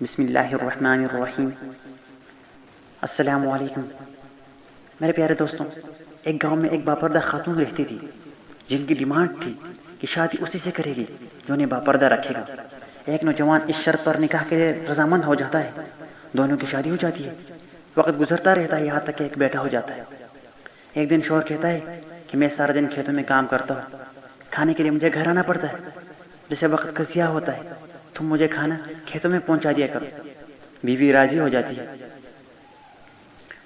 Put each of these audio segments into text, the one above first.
بسم اللہ الرحمن الرحیم۔ السلام علیکم میرے پیارے دوستوں، ایک گاؤں میں ایک باپردہ خاتون رہتی تھی جن کی ڈیمانڈ تھی کہ شادی اسی سے کرے گی جو انہیں باپردہ رکھے گا۔ ایک نوجوان اس شرط پر نکاح کے لیے رضامند ہو جاتا ہے، دونوں کی شادی ہو جاتی ہے۔ وقت گزرتا رہتا ہے یہاں تک کہ ایک بیٹا ہو جاتا ہے۔ ایک دن شوہر کہتا ہے کہ میں سارا دن کھیتوں میں کام کرتا ہوں، کھانے کے لیے مجھے گھر آنا پڑتا ہے۔ جیسے وقت کا ضیاع ہوتا ہے تم مجھے کھانا کھیتوں میں پہنچا دیا کرو۔ بیوی راضی ہو جاتی ہے۔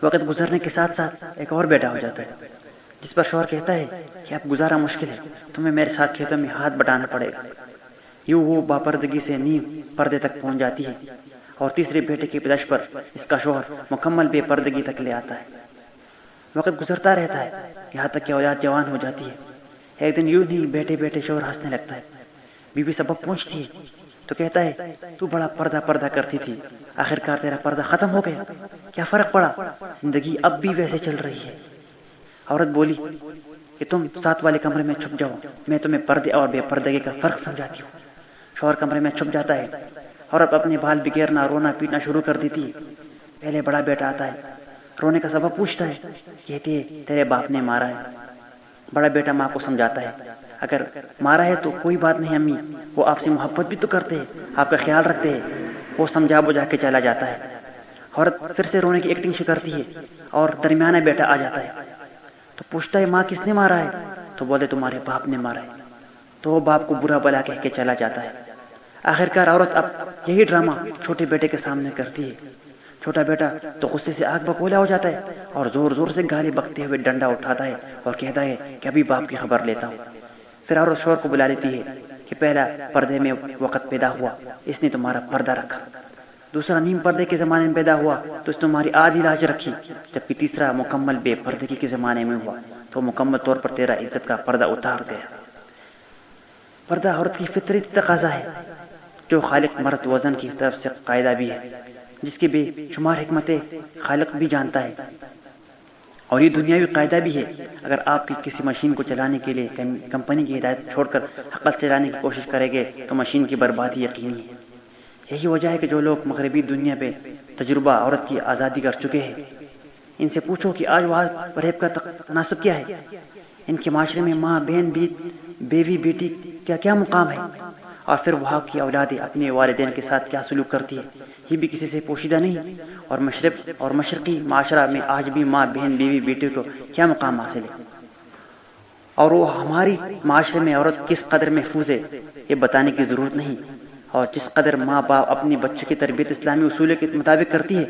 وقت گزرنے کے ساتھ ساتھ ایک اور بیٹا ہو جاتا ہے جس پر شوہر کہتا ہے کہ اب گزارا مشکل ہے، تمہیں میرے ساتھ کھیتوں میں ہاتھ بٹانا پڑے گا۔ یوں وہ باپردگی سے نیم پردے تک پہنچ جاتی ہے اور تیسرے بیٹے کی پیدائش پر اس کا شوہر مکمل بے پردگی تک لے آتا ہے۔ وقت گزرتا رہتا ہے یہاں تک کہ اولاد جوان ہو جاتی ہے۔ ایک دن یوں نہیں بیٹے بیٹے شوہر ہنسنے لگتا ہے۔ بیوی سبب پوچھتی ہے تو کہتا ہے تو بڑا پردہ کرتی تھی، آخر کار تیرا پردہ ختم ہو گیا، کیا فرق پڑا؟ زندگی اب بھی ویسے چل رہی ہے۔ عورت بولی کہ تم ساتھ والے کمرے میں چھپ جاؤ، میں تمہیں پردے اور بے پردگی کا فرق سمجھاتی ہوں۔ شوہر کمرے میں چھپ جاتا ہے۔ عورت اپنے بال بگیرنا رونا پیٹنا شروع کر دیتی ہے۔ پہلے بڑا بیٹا آتا ہے، رونے کا سبب پوچھتا ہے، کہتی ہے تیرے باپ نے مارا ہے۔ بڑا بیٹا ماں کو سمجھاتا ہے، اگر مارا ہے تو کوئی بات نہیں امی، وہ آپ سے محبت بھی تو کرتے ہیں، آپ کا خیال رکھتے ہیں۔ وہ سمجھا بجھا کے چلا جاتا ہے۔ عورت پھر سے رونے کی ایکٹنگ کرتی ہے اور درمیانہ بیٹا آ جاتا ہے تو پوچھتا ہے ماں کس نے مارا ہے؟ تو بولے تمہارے باپ نے مارا ہے۔ تو وہ باپ کو برا بلا کہہ کے چلا جاتا ہے۔ آخر کار عورت اب یہی ڈرامہ چھوٹے بیٹے کے سامنے کرتی ہے۔ چھوٹا بیٹا تو غصے سے آگ بگولا ہو جاتا ہے اور زور زور سے گالی بکتے ہوئے ڈنڈا اٹھاتا ہے اور کہتا ہے کہ ابھی باپ کی خبر لیتا ہوں۔ پھر عورت شوہر کو بلا لیتی ہے کہ پہلا پردے میں وقت پیدا ہوا، اس نے تمہارا پردہ رکھا۔ دوسرا نیم پردے کے زمانے میں پیدا ہوا تو اس نے تمہاری آدھی لاج رکھی، جبکہ تیسرا مکمل بے پردگی کے زمانے میں ہوا تو مکمل طور پر تیرا عزت کا پردہ اتار گیا۔ پردہ عورت کی فطری تقاضا ہے جو خالق مرد وزن کی طرف سے قاعدہ بھی ہے، جس کی بے شمار حکمتیں خالق بھی جانتا ہے، اور یہ دنیاوی قاعدہ بھی ہے۔ اگر آپ کی کسی مشین کو چلانے کے لیے کمپنی کی ہدایت چھوڑ کر عقل چلانے کی کوشش کریں گے تو مشین کی بربادی یقینی ہے۔ یہی وجہ ہے کہ جو لوگ مغربی دنیا پہ تجربہ عورت کی آزادی کر چکے ہیں، ان سے پوچھو کہ آج وہاں ریپ کا تناسب کیا ہے، ان کے معاشرے میں ماں بہن بیوی بیٹی کا کیا مقام ہے، اور پھر وہاں کی اولادیں اپنے والدین کے ساتھ کیا سلوک کرتی ہے، یہ بھی کسی سے پوشیدہ نہیں۔ اور مشرق اور مشرقی معاشرہ میں آج بھی ماں بہن بیوی بیٹی کو کیا مقام حاصل ہے، اور وہ ہماری معاشرے میں عورت کس قدر محفوظ ہے یہ بتانے کی ضرورت نہیں۔ اور جس قدر ماں باپ اپنی بچوں کی تربیت اسلامی اصول کے مطابق کرتی ہے